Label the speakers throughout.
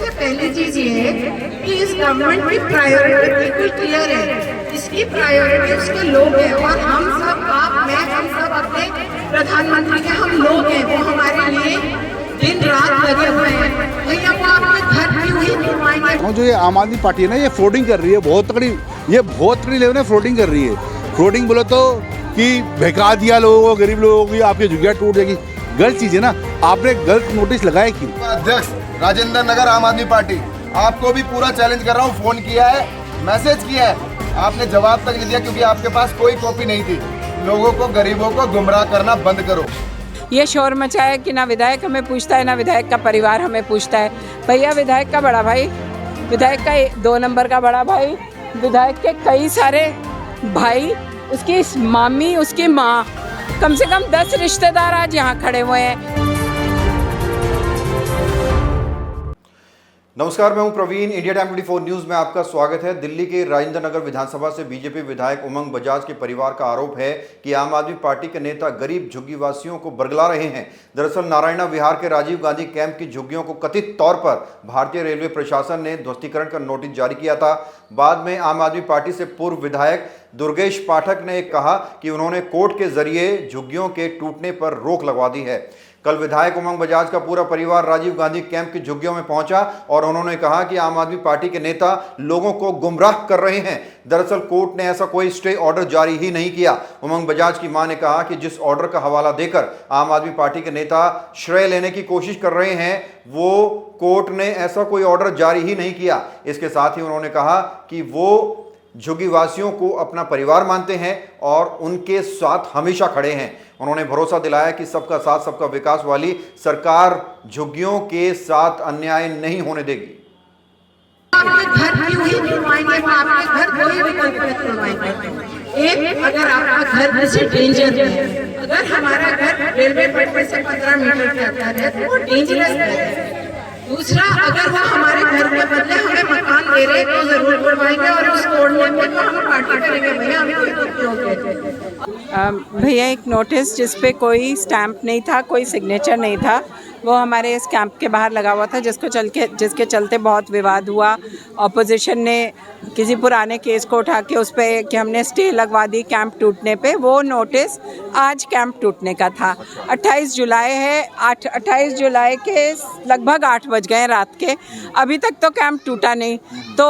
Speaker 1: सबसे पहली चीज ये है कि इस गवर्नमेंट की प्रायोरिटी बिल्कुल क्लियर है। इसकी प्रायोरिटी उसके लोग हैं और हम सब, आप, मैं, हम सब अपने प्रधानमंत्री के हम लोग हैं। वो हमारे लिए दिन रात लगे हुए हैं। भैया वो आपके घर क्यों ही घुमाएंगे?
Speaker 2: जो ये आम आदमी पार्टी है ना, ये फ्रॉडिंग कर रही है बहुत तगड़ी लेवल में फ्रॉडिंग कर रही है। फ्रॉडिंग बोलो तो कि बहका दिया लोगों को, गरीब लोगों की, आपकी झुग्गियाँ टूट जाएगी। गलत चीज है ना, आपने गलत नोटिस लगाया क्यों?
Speaker 3: अध्यक्ष राजेंद्र नगर आम आदमी पार्टी, आपको भी पूरा चैलेंज कर रहा हूँ। फोन किया है, मैसेज किया है, आपने जवाब तक नहीं दिया क्योंकि आपके पास कोई कॉपी नहीं थी। लोगों को, गरीबों को गुमराह करना बंद करो।
Speaker 4: ये शोर मचा है कि ना विधायक हमें पूछता है, ना विधायक का परिवार हमें पूछता है। भैया विधायक का बड़ा भाई, विधायक का 2 नंबर का बड़ा भाई, विधायक के कई सारे भाई, उसकी मामी, उसकी माँ, कम से कम 10 रिश्तेदार आज यहाँ खड़े हुए हैं।
Speaker 5: नमस्कार, मैं हूं प्रवीण। इंडिया टाइम 24 न्यूज में आपका स्वागत है। दिल्ली के राजेंद्र नगर विधानसभा से बीजेपी विधायक उमंग बजाज के परिवार का आरोप है कि आम आदमी पार्टी के नेता गरीब झुग्गीवासियों को बरगला रहे हैं। दरअसल नारायणा विहार के राजीव गांधी कैंप की झुग्गियों को कथित तौर पर भारतीय रेलवे प्रशासन ने ध्वस्तीकरण का नोटिस जारी किया था। बाद में आम आदमी पार्टी से पूर्व विधायक दुर्गेश पाठक ने कहा कि उन्होंने कोर्ट के जरिए झुग्गियों के टूटने पर रोक लगवा दी है। कल विधायक उमंग बजाज का पूरा परिवार राजीव गांधी कैंप की झुग्गियों में पहुंचा और उन्होंने कहा कि आम आदमी पार्टी के नेता लोगों को गुमराह कर रहे हैं। दरअसल कोर्ट ने ऐसा कोई स्टे ऑर्डर जारी ही नहीं किया। उमंग बजाज की मां ने कहा कि जिस ऑर्डर का हवाला देकर आम आदमी पार्टी के नेता श्रेय लेने की कोशिश कर रहे हैं, वो कोर्ट ने ऐसा कोई ऑर्डर जारी ही नहीं किया। इसके साथ ही उन्होंने कहा कि वो झुग्गीवासियों को अपना परिवार मानते हैं और उनके साथ हमेशा खड़े हैं। उन्होंने भरोसा दिलाया कि सबका साथ सबका विकास वाली सरकार झुग्गियों के साथ अन्याय नहीं होने देगी।
Speaker 1: आपके घर क्यों ही खुलवाएंगे? आपके घर कोई विकल्प नहीं खुलवाएंगे। एक, अगर आपका घर किसी डेंजर है, अगर हमारा घर रेलवे पटरी से 15 मीटर के अंदर है तो वो डेंजरस है। दूसरा, अगर वो हमारे घर के बदले हमें मकान दे रहे तो जरूर खुलवाएंगे और उस तोड़ने पे तो हम पार्टी करेंगे। भैया हम
Speaker 4: भैया एक नोटिस जिस पे कोई स्टैंप नहीं था, कोई सिग्नेचर नहीं था, वो हमारे इस कैंप के बाहर लगा हुआ था, जिसके चलते बहुत विवाद हुआ। ऑपोजिशन ने किसी पुराने केस को उठा के उस पर कि हमने स्टे लगवा दी कैंप टूटने पे। वो नोटिस आज कैंप टूटने का था। 28 जुलाई है। 28 जुलाई के लगभग 8 बज गए रात के, अभी तक तो कैंप टूटा नहीं। तो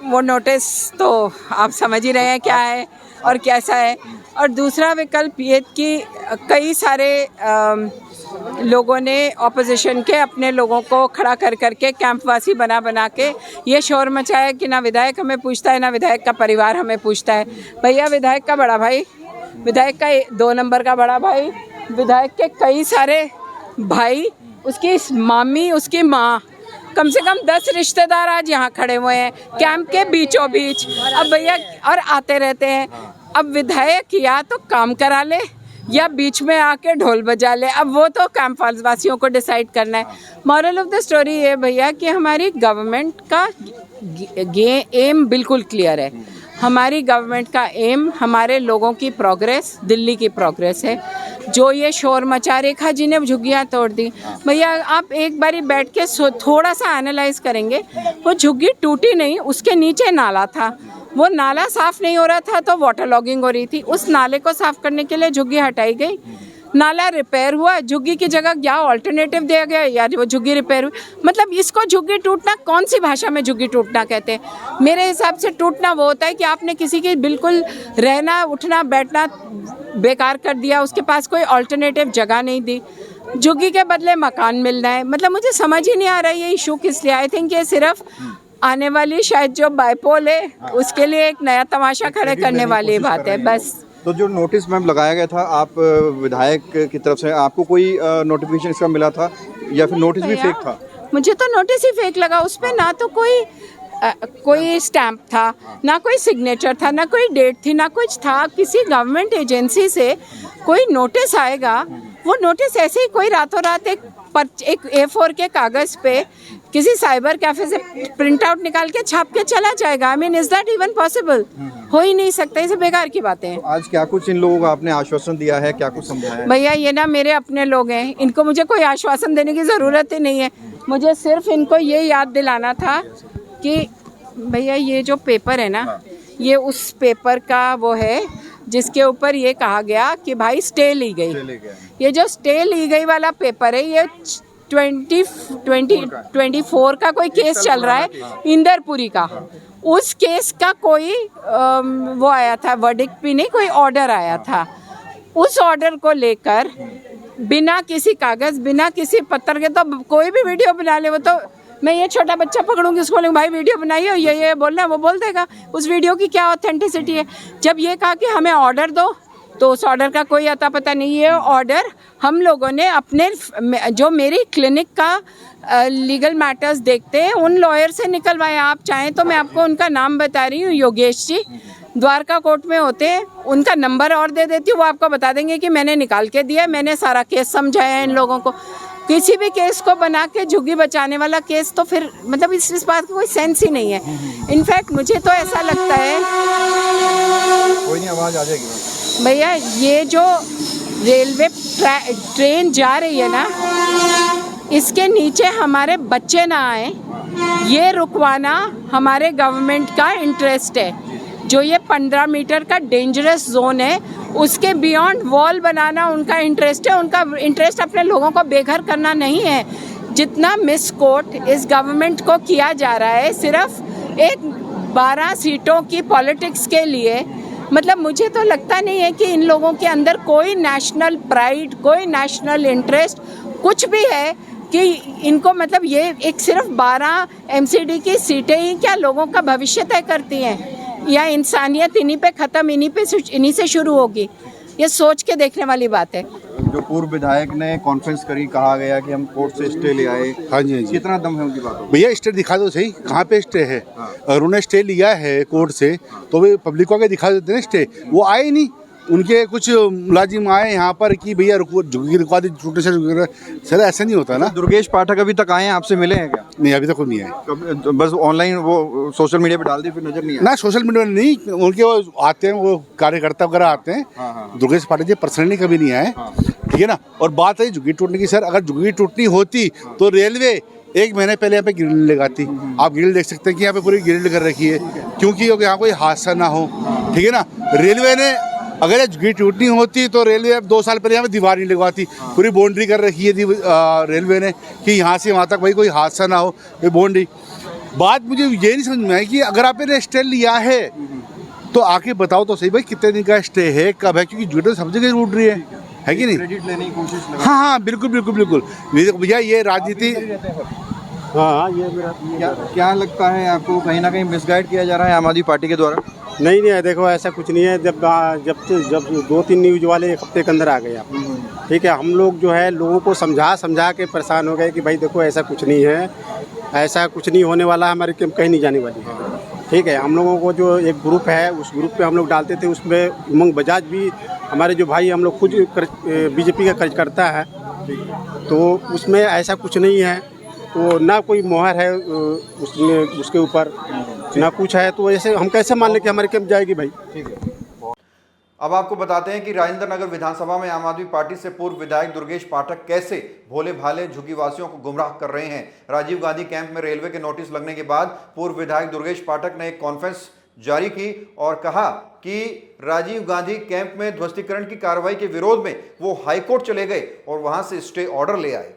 Speaker 4: वो नोटिस तो आप समझ ही रहे हैं क्या है और कैसा है। और दूसरा विकल्प ये कि कई सारे लोगों ने ऑपोजिशन के अपने लोगों को खड़ा कर करके कैंपवासी बना के ये शोर मचाया कि ना विधायक हमें पूछता है, ना विधायक का परिवार हमें पूछता है। भैया विधायक का बड़ा भाई, विधायक का 2 नंबर का बड़ा भाई, विधायक के कई सारे भाई, उसकी मामी, उसकी माँ, कम से कम 10 रिश्तेदार आज यहाँ खड़े हुए हैं कैंप के बीचों बीच। अब भैया और आते रहते हैं। अब विधायक या तो काम करा ले या बीच में आके ढोल बजा ले। अब वो तो कैंप वासियों को डिसाइड करना है। मॉरल ऑफ द स्टोरी ये भैया कि हमारी गवर्नमेंट का एम बिल्कुल क्लियर है। हमारी गवर्नमेंट का एम हमारे लोगों की प्रोग्रेस, दिल्ली की प्रोग्रेस है। जो ये शोर मचा, रेखा जी ने झुग्गियाँ तोड़ दी। भैया आप एक बारी बैठ के थोड़ा सा एनालाइज करेंगे, वो झुग्गी टूटी नहीं, उसके नीचे नाला था। वो नाला साफ नहीं हो रहा था तो वाटर लॉगिंग हो रही थी। उस नाले को साफ करने के लिए झुग्गी हटाई गई, नाला रिपेयर हुआ, झुग्गी की जगह क्या ऑल्टरनेटिव दिया गया या वो झुग्गी रिपेयर हुई। मतलब इसको झुग्गी टूटना, कौन सी भाषा में झुग्गी टूटना कहते हैं? मेरे हिसाब से टूटना वो होता है कि आपने किसी की बिल्कुल रहना, उठना, बैठना बेकार कर दिया, उसके पास कोई ऑल्टरनेटिव जगह नहीं दी, झुग्गी के बदले मकान मिलना है। मतलब मुझे समझ ही नहीं आ रहा है ये इशू किस लिए। आई थिंक ये सिर्फ आने वाली शायद जो बाइपोल है उसके लिए एक नया तमाशा खड़े करने वाली बात है बस।
Speaker 2: तो जो नोटिस मैम लगाया गया था, आप विधायक की तरफ से आपको कोई नोटिफिकेशन इसका मिला था या फिर नोटिस भी फेक था?
Speaker 4: मुझे तो नोटिस ही फेक लगा। उसमें ना तो कोई स्टैंप था, ना कोई सिग्नेचर था, ना कोई डेट थी, ना कुछ था। किसी गवर्नमेंट एजेंसी से कोई नोटिस आएगा, वो नोटिस ऐसे ही कोई रातों रात एक A4 के कागज़ पे किसी साइबर कैफे से प्रिंट आउट निकाल के छाप के चला जाएगा। I mean is that even possible? हो ही नहीं सकता। ये सब बेकार की बातें हैं।
Speaker 2: तो आज क्या कुछ इन लोगों को आपने आश्वासन दिया है, क्या कुछ समझाया है?
Speaker 4: भैया ये ना मेरे अपने लोग हैं, इनको मुझे कोई आश्वासन देने की ज़रूरत ही नहीं है। मुझे सिर्फ इनको ये याद दिलाना था कि भैया ये जो पेपर है ना, ये उस पेपर का वो है जिसके ऊपर ये कहा गया कि भाई स्टे ली गई। ये जो स्टे ली गई वाला पेपर है, ये 2024 का कोई केस चल रहा है इंदरपुरी का। उस केस का कोई वो आया था, वर्डिक्ट भी नहीं, कोई ऑर्डर आया था। उस ऑर्डर को लेकर बिना किसी कागज, बिना किसी पत्थर के, तो कोई भी वीडियो बना ले, वो तो मैं ये छोटा बच्चा पकड़ूंगी, उसको बोलूँगी भाई वीडियो बनाइए, ये बोलना है, वो बोल देगा। उस वीडियो की क्या ऑथेंटिसिटी है? जब ये कहा कि हमें ऑर्डर दो, तो उस ऑर्डर का कोई अता पता नहीं है। ऑर्डर हम लोगों ने अपने, जो मेरी क्लिनिक का लीगल मैटर्स देखते हैं, उन लॉयर से निकलवाए। आप चाहें तो मैं आपको उनका नाम बता रही हूँ, योगेश जी, द्वारका कोर्ट में होते हैं, उनका नंबर और दे देती हूँ, वो आपको बता देंगे कि मैंने निकाल के दिया, मैंने सारा केस समझाया इन लोगों को। किसी भी केस को बना के झुग्गी बचाने वाला केस, तो फिर मतलब इस बात का कोई सेंस ही नहीं है। इनफैक्ट मुझे तो ऐसा लगता है,
Speaker 5: कोई नहीं, आवाज़ आ जाएगी
Speaker 4: भैया, ये जो रेलवे ट्रेन जा रही है ना, इसके नीचे हमारे बच्चे ना आए, ये रुकवाना हमारे गवर्नमेंट का इंटरेस्ट है। जो ये 15 मीटर का डेंजरस जोन है, उसके बियॉन्ड वॉल बनाना उनका इंटरेस्ट है। उनका इंटरेस्ट अपने लोगों को बेघर करना नहीं है। जितना मिसकोट इस गवर्नमेंट को किया जा रहा है सिर्फ एक 12 सीटों की पॉलिटिक्स के लिए, मतलब मुझे तो लगता नहीं है कि इन लोगों के अंदर कोई नेशनल प्राइड, कोई नेशनल इंटरेस्ट कुछ भी है कि इनको, मतलब ये एक सिर्फ 12 MCD की सीटें ही क्या लोगों का भविष्य तय करती हैं, या इंसानियत इन्हीं पे ख़त्म, इन्हीं से शुरू होगी? ये सोच के देखने वाली बात है।
Speaker 5: जो पूर्व विधायक ने कॉन्फ्रेंस करी, कहा गया कि हम कोर्ट से स्टे ले आए।
Speaker 2: हाँ जी, हाँ जी।
Speaker 5: कितना दम है उनकी बात में?
Speaker 2: भैया स्टे दिखा दो सही, कहाँ पे स्टे है? अगर उन्होंने स्टे लिया है कोर्ट से, तो वे पब्लिक को आगे दिखा देते हैं स्टे। वो आए नहीं, उनके कुछ मुलाजिम आए यहाँ पर कि भैया झुग्गी रुकवा दी, टूटने से। सर ऐसा नहीं होता ना।
Speaker 5: दुर्गेश पाठक अभी तक आए हैं, आपसे मिले हैं क्या?
Speaker 2: नहीं, अभी तक कोई नहीं आए।
Speaker 5: बस ऑनलाइन वो सोशल मीडिया पे डाल दी, फिर नजर नहीं आया
Speaker 2: ना, सोशल मीडिया में नहीं, उनके वो आते हैं, वो कार्यकर्ता वगैरह आते हैं। दुर्गेश पाठक जी पर्सनली कभी नहीं आए, ठीक है ना। और बात है झुग्गी टूटने की, सर अगर झुग्गी टूटनी होती तो रेलवे 1 महीने पहले यहाँ पे ग्रिल लगाती। आप ग्रिल देख सकते हैं कि यहाँ पे पूरी ग्रिल कर रखी है, क्योंकि यहाँ कोई हादसा ना हो, ठीक है ना। रेलवे ने, अगर ये झुग्गी टूटनी होती तो रेलवे 2 साल पहले यहाँ पे दीवार नहीं लगवाती। पूरी बाउंड्री कर रखी है रेलवे ने कि यहाँ से वहाँ तक भाई कोई हादसा ना हो, कोई बाउंड्री। बात मुझे ये नहीं समझ में आई कि अगर आपने स्टे लिया है तो आके बताओ तो सही भाई कितने दिन का स्टे है, कब है, क्योंकि झुग्गी तो सब जगह टूट रही है कि नहीं?
Speaker 5: क्रेडिट लेने की कोशिश लगा।
Speaker 2: हाँ, बिल्कुल बिल्कुल बिल्कुल भैया, ये राजनीति।
Speaker 6: हाँ, ये मेरा
Speaker 5: क्या लगता है आपको, कहीं ना कहीं मिसगाइड किया जा रहा है आम आदमी पार्टी के द्वारा?
Speaker 6: नहीं, देखो ऐसा कुछ नहीं है। जब 2-3 न्यूज़ वाले 1 हफ्ते के अंदर आ गए, ठीक है, हम लोग जो है लोगों को समझा के परेशान हो गए कि भाई देखो ऐसा कुछ नहीं है, ऐसा कुछ नहीं होने वाला, हमारी टीम कहीं नहीं जाने वाली है, ठीक है। हम लोगों को जो एक ग्रुप है, उस ग्रुप पे हम लोग डालते थे, उसमें उमंग बजाज भी हमारे जो भाई, हम लोग खुद बीजेपी का कार्यकर्ता है, तो उसमें ऐसा कुछ नहीं है। तो ना कोई मोहर है उसमें, उसके ऊपर ना कुछ है, तो ऐसे हम कैसे मान लें कि हमारी कैंप जाएगी भाई?
Speaker 5: ठीक है। अब आपको बताते हैं कि राजेंद्र नगर विधानसभा में आम आदमी पार्टी से पूर्व विधायक दुर्गेश पाठक कैसे भोले भाले झुग्गी वासियों को गुमराह कर रहे हैं। राजीव गांधी कैंप में रेलवे के नोटिस लगने के बाद पूर्व विधायक दुर्गेश पाठक ने एक कॉन्फ्रेंस जारी की और कहा कि राजीव गांधी कैंप में ध्वस्तीकरण की कार्रवाई के विरोध में वो हाईकोर्ट चले गए और वहां से स्टे ऑर्डर ले आए।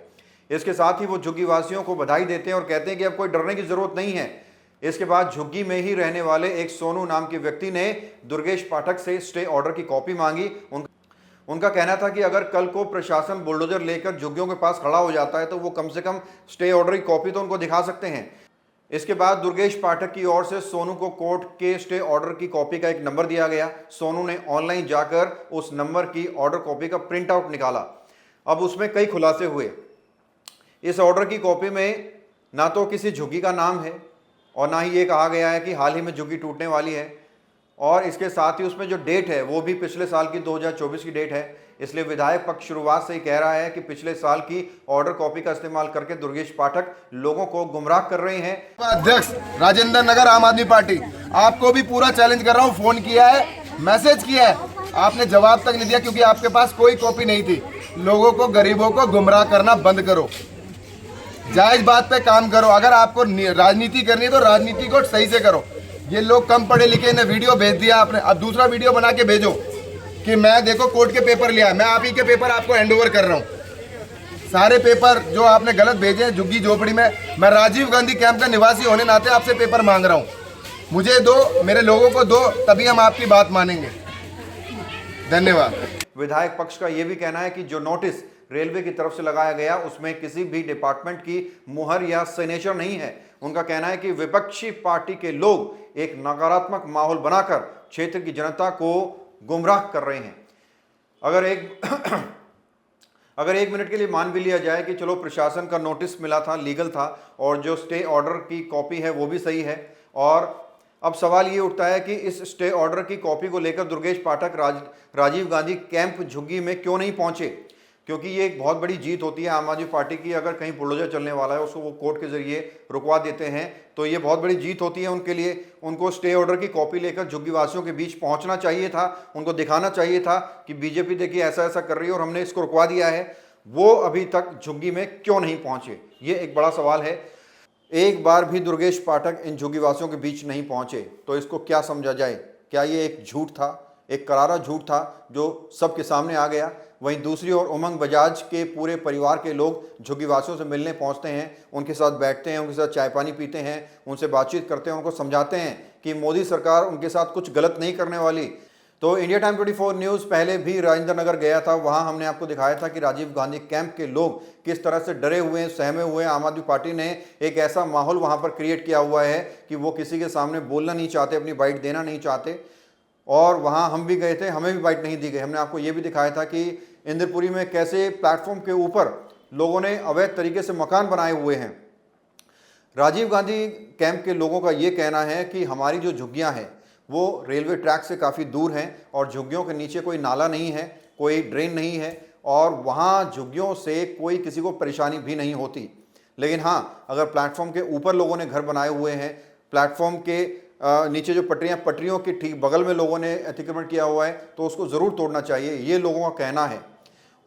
Speaker 5: इसके साथ ही वो झुग्गी वासियों को बधाई देते हैं और कहते हैं कि अब कोई डरने की जरूरत नहीं है। इसके बाद झुग्गी में ही रहने वाले एक सोनू नाम के व्यक्ति ने दुर्गेश पाठक से स्टे ऑर्डर की कॉपी मांगी। उनका कहना था कि अगर कल को प्रशासन बुलडोजर लेकर झुग्गियों के पास खड़ा हो जाता है तो वो कम से कम स्टे ऑर्डर की कॉपी तो उनको दिखा सकते हैं। इसके बाद दुर्गेश पाठक की ओर से सोनू को कोर्ट के स्टे ऑर्डर की कॉपी का एक नंबर दिया गया। सोनू ने ऑनलाइन जाकर उस नंबर की ऑर्डर कॉपी का प्रिंट आउट निकाला। अब उसमें कई खुलासे हुए। इस ऑर्डर की कॉपी में ना तो किसी झुग्गी का नाम है और ना ही ये कहा गया है कि हाल ही में झुग्गी टूटने वाली है, और इसके साथ ही उसमें जो डेट है वो भी पिछले साल की 2024 की डेट है। इसलिए विधायक पक्ष शुरुआत से ही कह रहा है कि पिछले साल की ऑर्डर कॉपी का इस्तेमाल करके दुर्गेश पाठक लोगों को गुमराह कर रहे हैं।
Speaker 3: अध्यक्ष राजेंद्र नगर आम आदमी पार्टी, आपको भी पूरा चैलेंज कर रहा हूँ। फोन किया है, मैसेज किया है, आपने जवाब तक नहीं दिया क्योंकि आपके पास कोई कॉपी नहीं थी। लोगों को, गरीबों को गुमराह करना बंद करो। जायज बात पे काम करो। अगर आपको राजनीति करनी है तो राजनीति को सही से करो। ये लोग कम पढ़े लिखे, इन्हें वीडियो भेज दिया आपने, अब दूसरा वीडियो बना के भेजो कि मैं देखो कोर्ट के पेपर लिया, मैं आप ही के पेपर आपको हैंडओवर कर रहा हूँ। सारे पेपर जो आपने गलत भेजे हैं झुग्गी झोपड़ी में, मैं राजीव गांधी कैंप का निवासी होने नाते आपसे पेपर मांग रहा हूँ। मुझे दो, मेरे लोगों को दो, तभी हम आपकी बात मानेंगे। धन्यवाद।
Speaker 5: विधायक पक्ष का यह भी कहना है कि जो नोटिस रेलवे की तरफ से लगाया गया उसमें किसी भी डिपार्टमेंट की मुहर या सिग्नेचर नहीं है। उनका कहना है कि विपक्षी पार्टी के लोग एक नकारात्मक माहौल बनाकर क्षेत्र की जनता को गुमराह कर रहे हैं। अगर एक मिनट के लिए मान भी लिया जाए कि चलो प्रशासन का नोटिस मिला था, लीगल था, और जो स्टे ऑर्डर की कॉपी है वो भी सही है, और अब सवाल ये उठता है कि इस स्टे ऑर्डर की कॉपी को लेकर दुर्गेश पाठक राजीव गांधी कैंप झुग्गी में क्यों नहीं पहुंचे, क्योंकि ये एक बहुत बड़ी जीत होती है आम आदमी पार्टी की। अगर कहीं बुलडोजर चलने वाला है उसको वो कोर्ट के जरिए रुकवा देते हैं तो ये बहुत बड़ी जीत होती है उनके लिए। उनको स्टे ऑर्डर की कॉपी लेकर झुग्गी वासियों के बीच पहुंचना चाहिए था, उनको दिखाना चाहिए था कि बीजेपी देखिए ऐसा ऐसा कर रही है और हमने इसको रुकवा दिया है। वो अभी तक झुग्गी में क्यों नहीं पहुंचे, ये एक बड़ा सवाल है। एक बार भी दुर्गेश पाठक इन झुग्गी वासियों के बीच नहीं पहुंचे तो इसको क्या समझा जाए? क्या ये एक झूठ था, एक करारा झूठ था जो सबके सामने आ गया? वहीं दूसरी ओर उमंग बजाज के पूरे परिवार के लोग झुग्गी वासियों से मिलने पहुंचते हैं, उनके साथ बैठते हैं, उनके साथ चाय पानी पीते हैं, उनसे बातचीत करते हैं, उनको समझाते हैं कि मोदी सरकार उनके साथ कुछ गलत नहीं करने वाली। तो इंडिया टाइम 24 न्यूज़ पहले भी राजेंद्र नगर गया था, वहां हमने आपको दिखाया था कि राजीव गांधी कैंप के लोग किस तरह से डरे हुए हैं, सहमे हुए हैं। आम आदमी पार्टी ने एक ऐसा माहौल वहां पर क्रिएट किया हुआ है कि वो किसी के सामने बोलना नहीं चाहते, अपनी बाइट देना नहीं चाहते। और वहां हम भी गए थे, हमें भी बाइट नहीं दी गई। हमने आपको ये भी दिखाया था कि इंद्रपुरी में कैसे प्लेटफॉर्म के ऊपर लोगों ने अवैध तरीके से मकान बनाए हुए हैं। राजीव गांधी कैंप के लोगों का ये कहना है कि हमारी जो झुग्गियां हैं वो रेलवे ट्रैक से काफ़ी दूर हैं और झुग्गियों के नीचे कोई नाला नहीं है, कोई ड्रेन नहीं है, और वहाँ झुग्गियों से कोई किसी को परेशानी भी नहीं होती। लेकिन हाँ, अगर प्लेटफॉर्म के ऊपर लोगों ने घर बनाए हुए हैं, प्लेटफॉर्म के नीचे जो पटरियों के ठीक बगल में लोगों ने अतिक्रमण किया हुआ है, तो उसको ज़रूर तोड़ना चाहिए, ये लोगों का कहना है।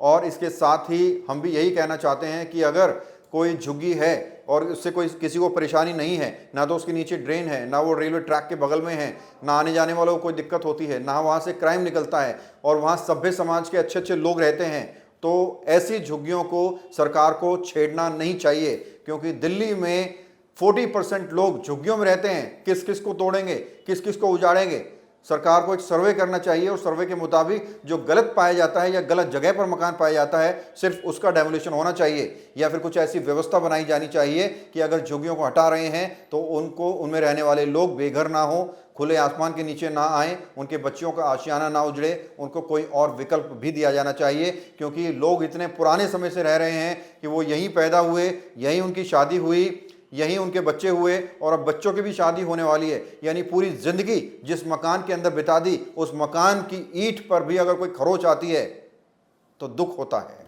Speaker 5: और इसके साथ ही हम भी यही कहना चाहते हैं कि अगर कोई झुग्गी है और उससे कोई किसी को परेशानी नहीं है, ना तो उसके नीचे ड्रेन है, ना वो रेलवे ट्रैक के बगल में है, ना आने जाने वालों को कोई दिक्कत होती है, ना वहाँ से क्राइम निकलता है, और वहाँ सभ्य समाज के अच्छे अच्छे लोग रहते हैं, तो ऐसी झुग्गियों को सरकार को छेड़ना नहीं चाहिए। क्योंकि दिल्ली में 40% लोग झुग्गियों में रहते हैं। किस किस को तोड़ेंगे, किस किस को उजाड़ेंगे? सरकार को एक सर्वे करना चाहिए और सर्वे के मुताबिक जो गलत पाया जाता है या गलत जगह पर मकान पाया जाता है, सिर्फ उसका डेमोलिशन होना चाहिए, या फिर कुछ ऐसी व्यवस्था बनाई जानी चाहिए कि अगर झुग्गियों को हटा रहे हैं तो उनको, उनमें रहने वाले लोग बेघर ना हो, खुले आसमान के नीचे ना आए, उनके बच्चों का आशियाना ना उजड़े, उनको कोई और विकल्प भी दिया जाना चाहिए। क्योंकि लोग इतने पुराने समय से रह रहे हैं कि वो यहीं पैदा हुए, यहीं उनकी शादी हुई, यहीं उनके बच्चे हुए, और अब बच्चों की भी शादी होने वाली है। यानी पूरी जिंदगी जिस मकान के अंदर बिता दी, उस मकान की ईंट पर भी अगर कोई खरोच आती है तो दुख होता है।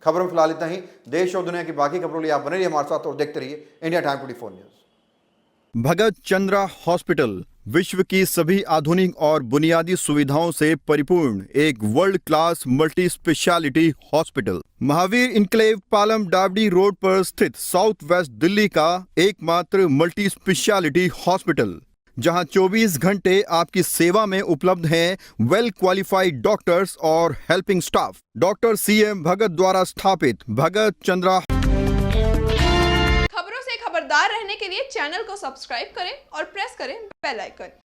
Speaker 5: खबर में फिलहाल इतना ही। देश और दुनिया की बाकी खबरों के लिए आप बने रहिए हमारे साथ और देखते रहिए इंडिया टाइम 24 न्यूज़।
Speaker 7: भगत चंद्रा हॉस्पिटल विश्व की सभी आधुनिक और बुनियादी सुविधाओं से परिपूर्ण एक world class multi specialty hospital, Mahavir enclave Palam डावडी रोड पर स्थित साउथ वेस्ट दिल्ली का एकमात्र मल्टी स्पेशलिटी हॉस्पिटल, जहां 24 घंटे आपकी सेवा में उपलब्ध हैं वेल क्वालिफाइड डॉक्टर्स और हेल्पिंग स्टाफ। डॉक्टर CM भगत द्वारा स्थापित भगत चंद्रा।
Speaker 8: खबरों से खबरदार रहने के लिए चैनल को सब्सक्राइब करें और प्रेस करें बेल आइकन।